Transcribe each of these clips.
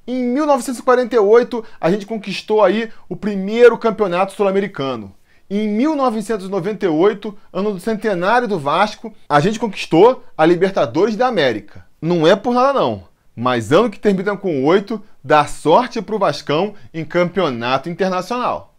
Em 1948, a gente conquistou aí o primeiro campeonato sul-americano. Em 1998, ano do centenário do Vasco, a gente conquistou a Libertadores da América. Não é por nada não, mas ano que termina com 8, dá sorte pro Vascão em campeonato internacional.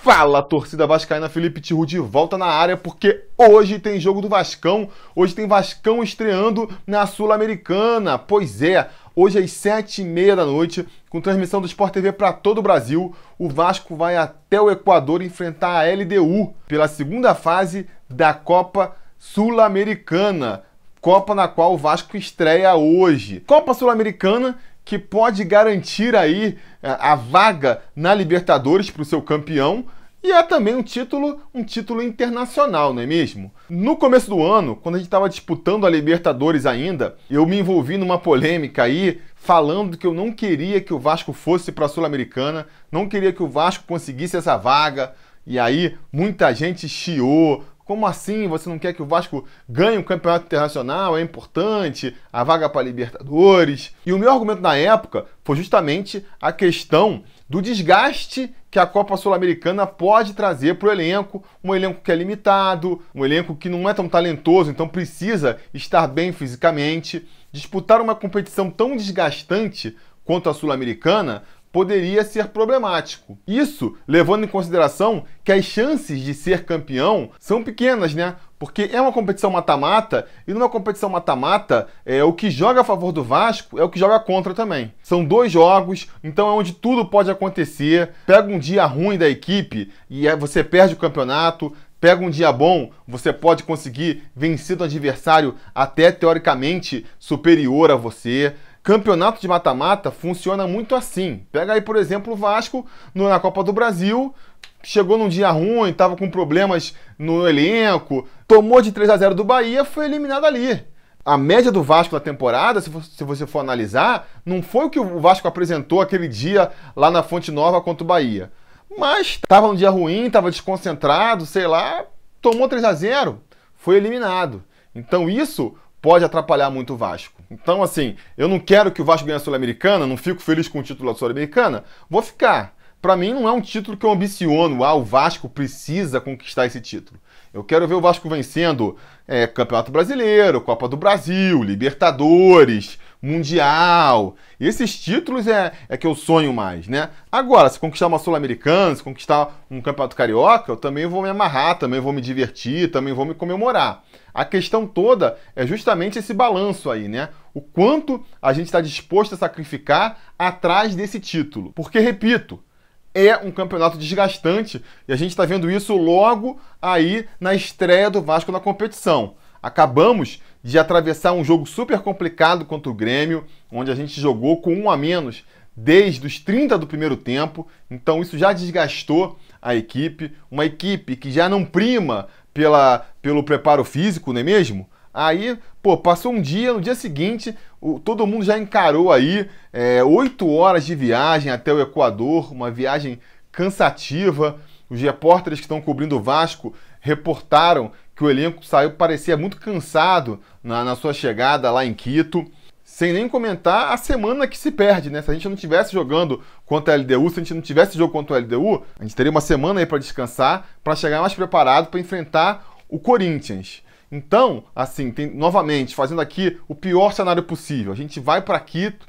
Fala, torcida vascaína, Felipe Tiru de volta na área, porque hoje tem jogo do Vascão, hoje tem Vascão estreando na Sul-Americana. Pois é, hoje às 7h30 da noite, com transmissão do Sport TV para todo o Brasil, o Vasco vai até o Equador enfrentar a LDU pela segunda fase da Copa Sul-Americana, Copa na qual o Vasco estreia hoje. Copa Sul-Americana que pode garantir aí a vaga na Libertadores para o seu campeão, e é também um título internacional, não é mesmo? No começo do ano, quando a gente estava disputando a Libertadores ainda, eu me envolvi numa polêmica aí, falando que eu não queria que o Vasco fosse para a Sul-Americana, não queria que o Vasco conseguisse essa vaga, e aí muita gente chiou. Como assim? Você não quer que o Vasco ganhe um campeonato internacional? É importante a vaga para a Libertadores. E o meu argumento na época foi justamente a questão do desgaste que a Copa Sul-Americana pode trazer para o elenco. Um elenco que é limitado, um elenco que não é tão talentoso, então precisa estar bem fisicamente. Disputar uma competição tão desgastante quanto a Sul-Americana poderia ser problemático. Isso levando em consideração que as chances de ser campeão são pequenas, né? Porque é uma competição mata-mata, e numa competição mata-mata, o que joga a favor do Vasco é o que joga contra também. São 2 jogos, então é onde tudo pode acontecer. Pega um dia ruim da equipe e você perde o campeonato. Pega um dia bom, você pode conseguir vencer o adversário até teoricamente superior a você. Campeonato de mata-mata funciona muito assim. Pega aí, por exemplo, o Vasco na Copa do Brasil, chegou num dia ruim, estava com problemas no elenco, tomou de 3-0 do Bahia, foi eliminado ali. A média do Vasco na temporada, se você for analisar, não foi o que o Vasco apresentou aquele dia lá na Fonte Nova contra o Bahia. Mas estava num dia ruim, estava desconcentrado, sei lá, tomou 3-0, foi eliminado. Então isso pode atrapalhar muito o Vasco. Então, assim, eu não quero que o Vasco ganhe a Sul-Americana, não fico feliz com o título da Sul-Americana, vou ficar. Para mim, não é um título que eu ambiciono, o Vasco precisa conquistar esse título. Eu quero ver o Vasco vencendo Campeonato Brasileiro, Copa do Brasil, Libertadores, Mundial. Esses títulos é que eu sonho mais, né? Agora, se conquistar uma Sul-Americana, se conquistar um Campeonato Carioca, eu também vou me amarrar, também vou me divertir, também vou me comemorar. A questão toda é justamente esse balanço aí, né? O quanto a gente está disposto a sacrificar atrás desse título. Porque, repito, é um campeonato desgastante e a gente está vendo isso logo aí na estreia do Vasco na competição. Acabamos de atravessar um jogo super complicado contra o Grêmio, onde a gente jogou com 1 a menos desde os 30 do primeiro tempo, então isso já desgastou a equipe, uma equipe que já não prima pelo preparo físico, não é mesmo? Aí, passou um dia, no dia seguinte, todo mundo já encarou aí 8 horas de viagem até o Equador, uma viagem cansativa. Os repórteres que estão cobrindo o Vasco reportaram que o elenco parecia muito cansado na sua chegada lá em Quito. Sem nem comentar a semana que se perde, né? Se a gente não estivesse jogando contra a LDU, se a gente não tivesse jogo contra a LDU, a gente teria uma semana aí para descansar, para chegar mais preparado para enfrentar o Corinthians. Então, assim, novamente, fazendo aqui o pior cenário possível. A gente vai para Quito,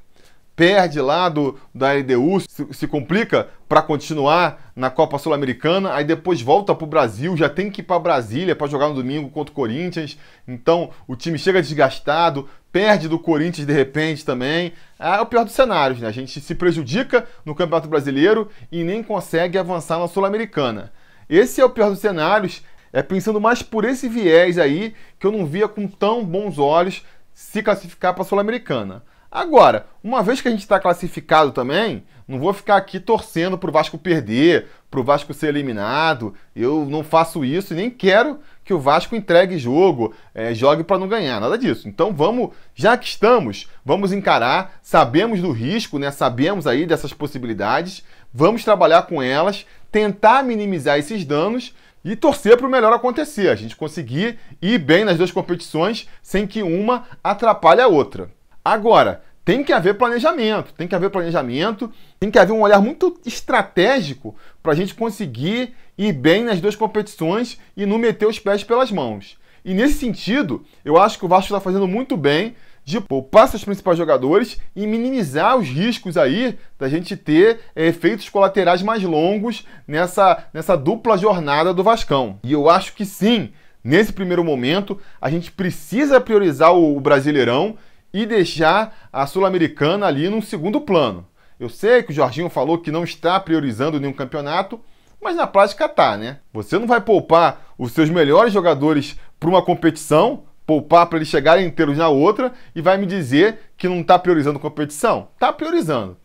perde lá da LDU, se complica para continuar na Copa Sul-Americana, aí depois volta para o Brasil, já tem que ir para Brasília para jogar no domingo contra o Corinthians. Então, o time chega desgastado, perde do Corinthians de repente também. É o pior dos cenários, né? A gente se prejudica no Campeonato Brasileiro e nem consegue avançar na Sul-Americana. Esse é o pior dos cenários. É pensando mais por esse viés aí que eu não via com tão bons olhos se classificar para a Sul-Americana. Agora, uma vez que a gente está classificado também, não vou ficar aqui torcendo para o Vasco perder, para o Vasco ser eliminado. Eu não faço isso e nem quero que o Vasco entregue jogo, jogue para não ganhar, nada disso. Então vamos, já que estamos, vamos encarar, sabemos do risco, né? Sabemos aí dessas possibilidades, vamos trabalhar com elas, tentar minimizar esses danos e torcer para o melhor acontecer, a gente conseguir ir bem nas duas competições sem que uma atrapalhe a outra. Agora, tem que haver planejamento, tem que haver um olhar muito estratégico para a gente conseguir ir bem nas duas competições e não meter os pés pelas mãos. E nesse sentido, eu acho que o Vasco está fazendo muito bem de poupar seus principais jogadores e minimizar os riscos aí da gente ter efeitos colaterais mais longos nessa dupla jornada do Vascão. E eu acho que sim, nesse primeiro momento, a gente precisa priorizar o Brasileirão e deixar a Sul-Americana ali num segundo plano. Eu sei que o Jorginho falou que não está priorizando nenhum campeonato, mas na prática tá, né? Você não vai poupar os seus melhores jogadores para uma competição, poupar para eles chegarem inteiros na outra e vai me dizer que não está priorizando competição? Tá priorizando.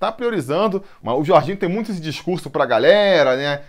Mas o Jorginho tem muito esse discurso para a galera, né?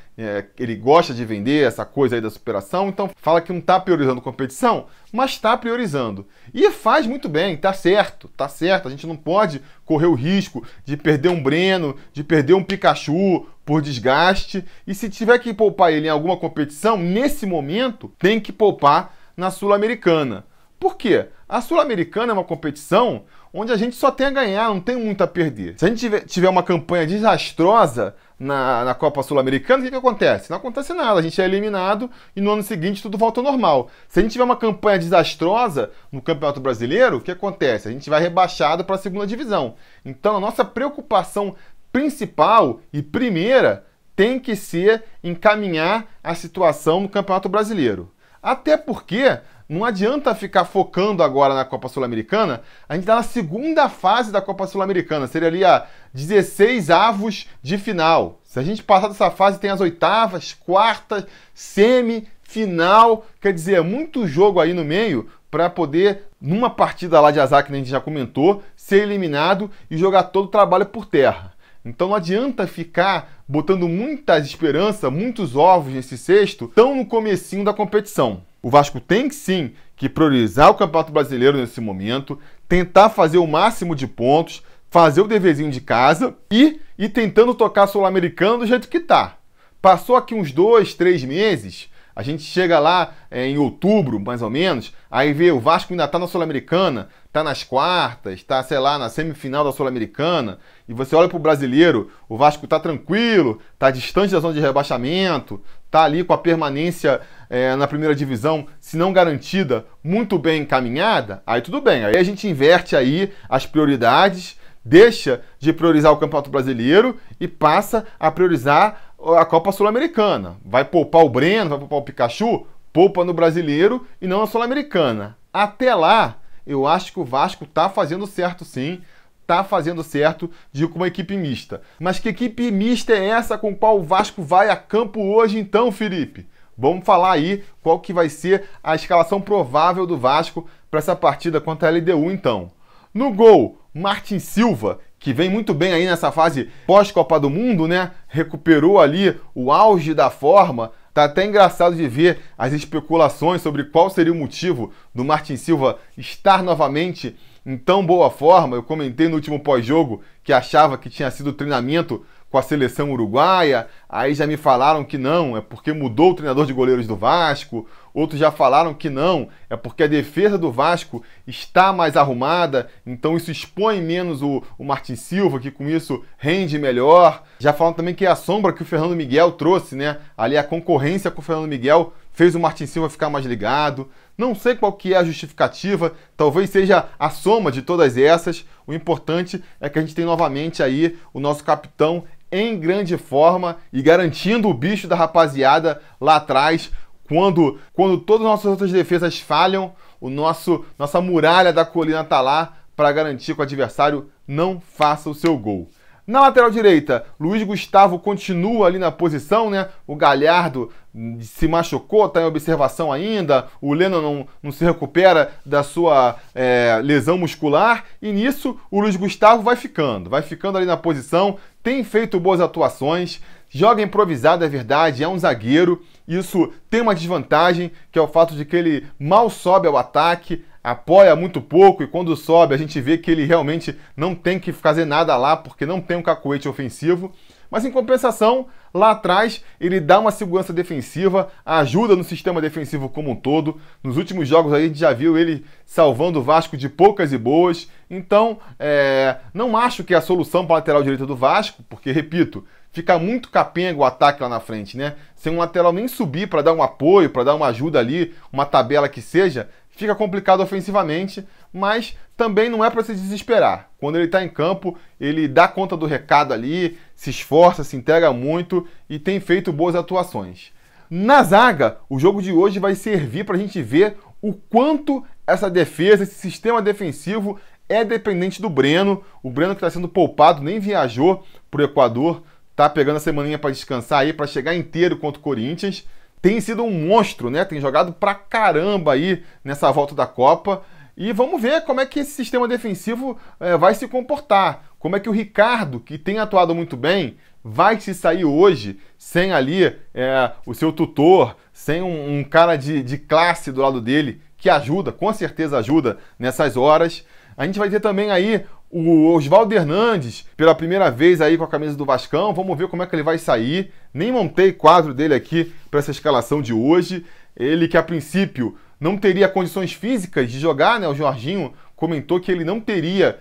Ele gosta de vender essa coisa aí da superação, então fala que não está priorizando competição, mas está priorizando. E faz muito bem, tá certo. A gente não pode correr o risco de perder um Breno, de perder um Pikachu por desgaste. E se tiver que poupar ele em alguma competição, nesse momento, tem que poupar na Sul-Americana. Por quê? A Sul-Americana é uma competição onde a gente só tem a ganhar, não tem muito a perder. Se a gente tiver uma campanha desastrosa na Copa Sul-Americana, o que acontece? Não acontece nada, a gente é eliminado e no ano seguinte tudo volta ao normal. Se a gente tiver uma campanha desastrosa no Campeonato Brasileiro, o que acontece? A gente vai rebaixado para a segunda divisão. Então a nossa preocupação principal e primeira tem que ser encaminhar a situação no Campeonato Brasileiro. Até porque não adianta ficar focando agora na Copa Sul-Americana, a gente está na segunda fase da Copa Sul-Americana, seria ali a 16 avos de final. Se a gente passar dessa fase, tem as oitavas, quartas, semifinal, quer dizer, é muito jogo aí no meio para poder, numa partida lá de azar, que a gente já comentou, ser eliminado e jogar todo o trabalho por terra. Então não adianta ficar botando muitas esperanças, muitos ovos nesse cesto, tão no comecinho da competição. O Vasco tem sim que priorizar o Campeonato Brasileiro nesse momento, tentar fazer o máximo de pontos, fazer o deverzinho de casa e ir tentando tocar a Sul-Americana do jeito que tá. Passou aqui uns 2, 3 meses, a gente chega lá em outubro, mais ou menos, aí vê o Vasco ainda tá na Sul-Americana, tá nas quartas, tá, sei lá, na semifinal da Sul-Americana, e você olha pro brasileiro, o Vasco tá tranquilo, tá distante da zona de rebaixamento, tá ali com a permanência na primeira divisão, se não garantida, muito bem encaminhada, aí tudo bem, aí a gente inverte aí as prioridades, deixa de priorizar o Campeonato Brasileiro e passa a priorizar a Copa Sul-Americana. Vai poupar o Breno, vai poupar o Pikachu, poupa no Brasileiro e não na Sul-Americana. Até lá, eu acho que o Vasco tá fazendo certo sim, tá fazendo certo de ir com uma equipe mista. Mas que equipe mista é essa com qual o Vasco vai a campo hoje então, Felipe? Vamos falar aí qual que vai ser a escalação provável do Vasco para essa partida contra a LDU então. No gol, Martin Silva, que vem muito bem aí nessa fase pós-Copa do Mundo, né? Recuperou ali o auge da forma. Tá até engraçado de ver as especulações sobre qual seria o motivo do Martin Silva estar novamente em tão boa forma. Eu comentei no último pós-jogo que achava que tinha sido treinamento com a seleção uruguaia, aí já me falaram que não, é porque mudou o treinador de goleiros do Vasco, outros já falaram que não, é porque a defesa do Vasco está mais arrumada, então isso expõe menos o Martin Silva, que com isso rende melhor. Já falam também que é a sombra que o Fernando Miguel trouxe, né? Ali a concorrência com o Fernando Miguel fez o Martin Silva ficar mais ligado. Não sei qual que é a justificativa, talvez seja a soma de todas essas. O importante é que a gente tem novamente aí o nosso capitão em grande forma e garantindo o bicho da rapaziada lá atrás, quando todas as nossas outras defesas falham, nossa muralha da colina tá lá para garantir que o adversário não faça o seu gol. Na lateral direita, Luiz Gustavo continua ali na posição, né? O Galhardo se machucou, está em observação ainda, o Lennon não se recupera da sua lesão muscular, e nisso o Luiz Gustavo vai ficando ali na posição, tem feito boas atuações, joga improvisado, é verdade, é um zagueiro, isso tem uma desvantagem, que é o fato de que ele mal sobe ao ataque, apoia muito pouco, e quando sobe a gente vê que ele realmente não tem que fazer nada lá, porque não tem um cacoete ofensivo. Mas em compensação, lá atrás ele dá uma segurança defensiva, ajuda no sistema defensivo como um todo. Nos últimos jogos aí a gente já viu ele salvando o Vasco de poucas e boas. Então, não acho que é a solução para a lateral direita do Vasco, porque, repito, fica muito capenga o ataque lá na frente, né? Sem um lateral nem subir para dar um apoio, para dar uma ajuda ali, uma tabela que seja, fica complicado ofensivamente, mas também não é para se desesperar. Quando ele está em campo, ele dá conta do recado ali, se esforça, se entrega muito e tem feito boas atuações. Na zaga, o jogo de hoje vai servir para a gente ver o quanto essa defesa, esse sistema defensivo é dependente do Breno. O Breno que está sendo poupado, nem viajou para o Equador, tá pegando a semaninha para descansar aí, para chegar inteiro contra o Corinthians. Tem sido um monstro, né? Tem jogado pra caramba aí nessa volta da Copa. E vamos ver como é que esse sistema defensivo vai se comportar. Como é que o Ricardo, que tem atuado muito bem, vai se sair hoje sem ali o seu tutor, sem um cara de classe do lado dele, que ajuda, com certeza ajuda nessas horas. A gente vai ter também aí o Oswaldo Hernandes, pela primeira vez aí com a camisa do Vascão. Vamos ver como é que ele vai sair. Nem montei quadro dele aqui para essa escalação de hoje. Ele que a princípio não teria condições físicas de jogar, né? O Jorginho comentou que ele não teria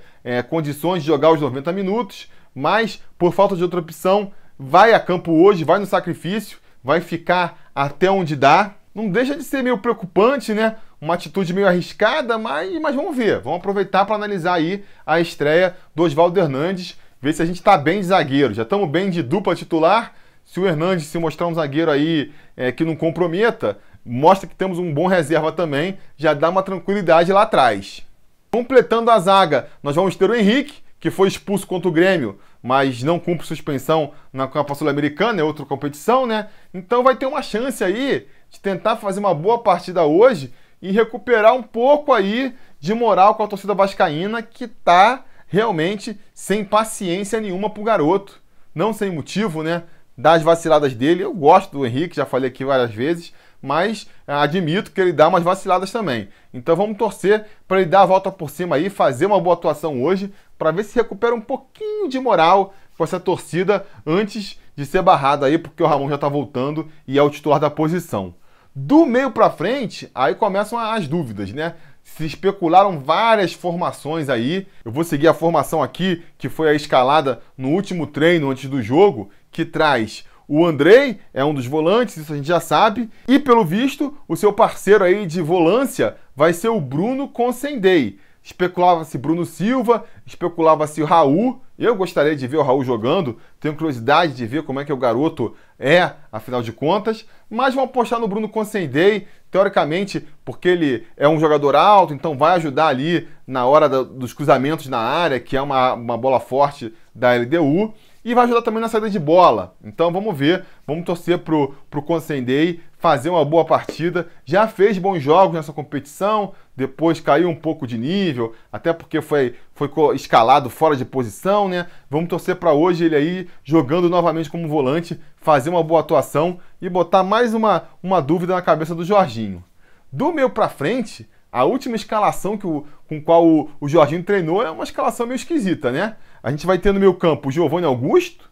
condições de jogar os 90 minutos, mas por falta de outra opção, vai a campo hoje, vai no sacrifício, vai ficar até onde dá. Não deixa de ser meio preocupante, né? Uma atitude meio arriscada, mas vamos ver. Vamos aproveitar para analisar aí a estreia do Oswaldo Hernandes, ver se a gente está bem de zagueiro. Já estamos bem de dupla titular. Se o Hernandes se mostrar um zagueiro aí que não comprometa, mostra que temos um bom reserva também, já dá uma tranquilidade lá atrás. Completando a zaga, nós vamos ter o Henrique, que foi expulso contra o Grêmio, mas não cumpre suspensão na Copa Sul-Americana, é outra competição, né? Então vai ter uma chance aí de tentar fazer uma boa partida hoje e recuperar um pouco aí de moral com a torcida vascaína, que tá realmente sem paciência nenhuma pro garoto. Não sem motivo, né? Das vaciladas dele. Eu gosto do Henrique, já falei aqui várias vezes, mas admito que ele dá umas vaciladas também. Então vamos torcer para ele dar a volta por cima aí, fazer uma boa atuação hoje, para ver se recupera um pouquinho de moral com essa torcida antes de ser barrado aí, porque o Ramon já tá voltando e é o titular da posição. Do meio para frente, aí começam as dúvidas, né? Se especularam várias formações aí. Eu vou seguir a formação aqui, que foi a escalada no último treino antes do jogo, que traz o Andrei, é um dos volantes, isso a gente já sabe. E, pelo visto, o seu parceiro aí de volância vai ser o Bruno Consendei. Especulava-se Bruno Silva, especulava-se o Raul. Eu gostaria de ver o Raul jogando, tenho curiosidade de ver como é que o garoto afinal de contas. Mas vamos apostar no Bruno Consendei, teoricamente, porque ele é um jogador alto, então vai ajudar ali na hora dos cruzamentos na área, que é uma bola forte da LDU. E vai ajudar também na saída de bola. Então vamos ver, vamos torcer pro Consendei fazer uma boa partida. Já fez bons jogos nessa competição, depois caiu um pouco de nível, até porque foi escalado fora de posição, né? Vamos torcer para hoje ele aí jogando novamente como volante, fazer uma boa atuação e botar mais uma dúvida na cabeça do Jorginho. Do meio para frente, a última escalação com qual o Jorginho treinou é uma escalação meio esquisita, né? A gente vai ter no meio campo o Giovanni Augusto,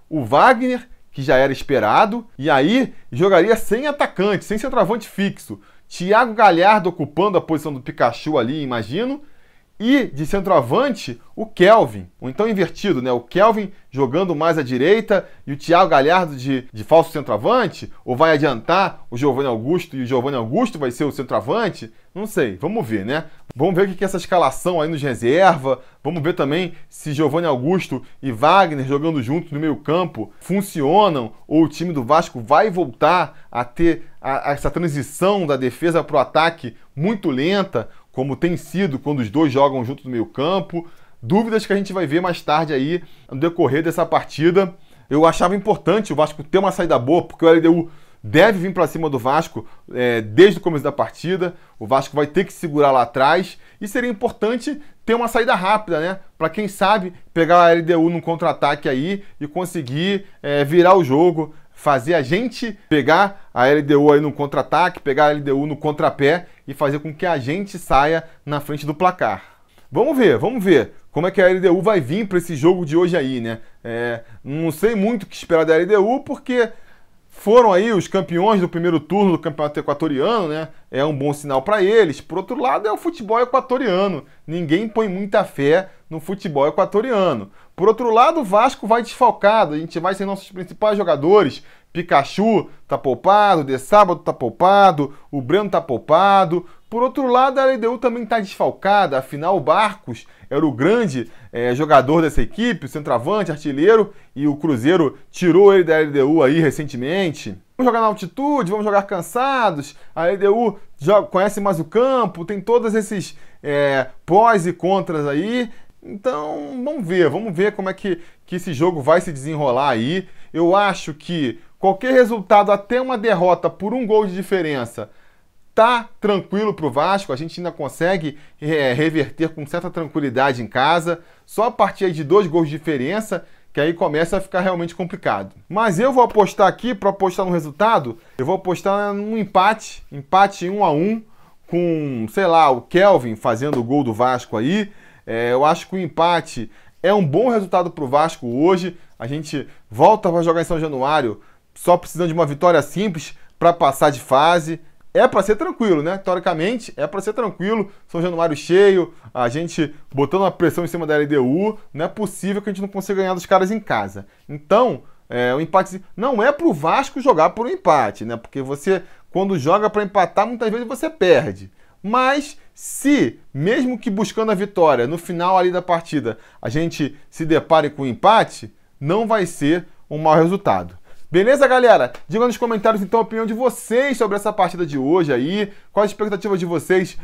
o Wagner, que já era esperado, e aí jogaria sem atacante, sem centroavante fixo. Thiago Galhardo ocupando a posição do Pikachu ali, imagino, e de centroavante o Kelvin, ou então invertido, né? O Kelvin jogando mais à direita e o Thiago Galhardo de falso centroavante, ou vai adiantar o Giovanni Augusto e o Giovanni Augusto vai ser o centroavante? Não sei, vamos ver, né? Vamos ver o que é essa escalação aí nos reserva, vamos ver também se Giovanni Augusto e Wagner jogando juntos no meio campo funcionam, ou o time do Vasco vai voltar a ter essa transição da defesa para o ataque muito lenta, como tem sido quando os dois jogam juntos no meio campo. Dúvidas que a gente vai ver mais tarde aí no decorrer dessa partida. Eu achava importante o Vasco ter uma saída boa, porque o LDU deve vir para cima do Vasco desde o começo da partida. O Vasco vai ter que segurar lá atrás e seria importante ter uma saída rápida, né? Para quem sabe pegar a LDU num contra-ataque aí e conseguir virar o jogo, fazer a gente pegar a LDU aí no contra-ataque, pegar a LDU no contrapé e fazer com que a gente saia na frente do placar. Vamos ver como é que a LDU vai vir para esse jogo de hoje aí, né? Não sei muito o que esperar da LDU, porque foram aí os campeões do primeiro turno do Campeonato Equatoriano, né? É um bom sinal para eles. Por outro lado, é o futebol equatoriano. Ninguém põe muita fé no futebol equatoriano. Por outro lado, o Vasco vai desfalcado. A gente vai sem nossos principais jogadores. Pikachu tá poupado, De Sábado tá poupado, o Breno tá poupado. Por outro lado, a LDU também tá desfalcada. Afinal, o Barcos era o grande jogador dessa equipe, centroavante, artilheiro, e o Cruzeiro tirou ele da LDU aí recentemente. Vamos jogar na altitude, vamos jogar cansados. A LDU conhece mais o campo, tem todos esses prós e contras aí. Então, vamos ver como é que esse jogo vai se desenrolar aí. Eu acho que qualquer resultado, até uma derrota por um gol de diferença, tá tranquilo pro Vasco. A gente ainda consegue reverter com certa tranquilidade em casa. Só a partir de 2 gols de diferença que aí começa a ficar realmente complicado. Mas eu vou apostar aqui, para apostar no resultado, eu vou apostar num empate 1-1, com, sei lá, o Kelvin fazendo o gol do Vasco aí. Eu acho que o empate é um bom resultado pro Vasco hoje. A gente volta para jogar em São Januário só precisando de uma vitória simples para passar de fase. É para ser tranquilo, né? Teoricamente, é para ser tranquilo. São Januário cheio, a gente botando uma pressão em cima da LDU. Não é possível que a gente não consiga ganhar dos caras em casa. Então, o empate não é pro Vasco jogar por um empate, né? Porque você, quando joga para empatar, muitas vezes você perde. Mas se, mesmo que buscando a vitória, no final ali da partida, a gente se depare com um empate, não vai ser um mau resultado. Beleza, galera? Diga nos comentários, então, a opinião de vocês sobre essa partida de hoje aí. Quais as expectativas de vocês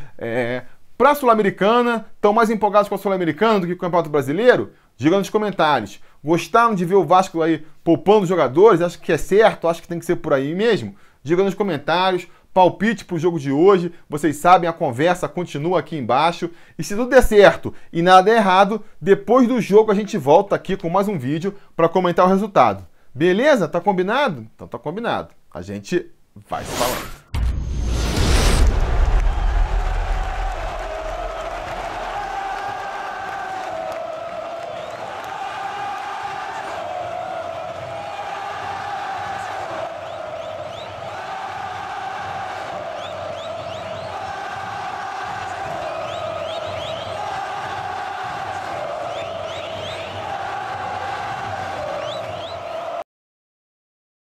para a Sul-Americana? Estão mais empolgados com a Sul-Americana do que com o Campeonato Brasileiro? Diga nos comentários. Gostaram de ver o Vasco aí poupando jogadores? Acho que é certo? Acho que tem que ser por aí mesmo? Diga nos comentários. Palpite para o jogo de hoje. Vocês sabem, a conversa continua aqui embaixo. E se tudo der certo e nada der errado, depois do jogo a gente volta aqui com mais um vídeo para comentar o resultado. Beleza? Tá combinado? Então tá combinado. A gente vai se falando.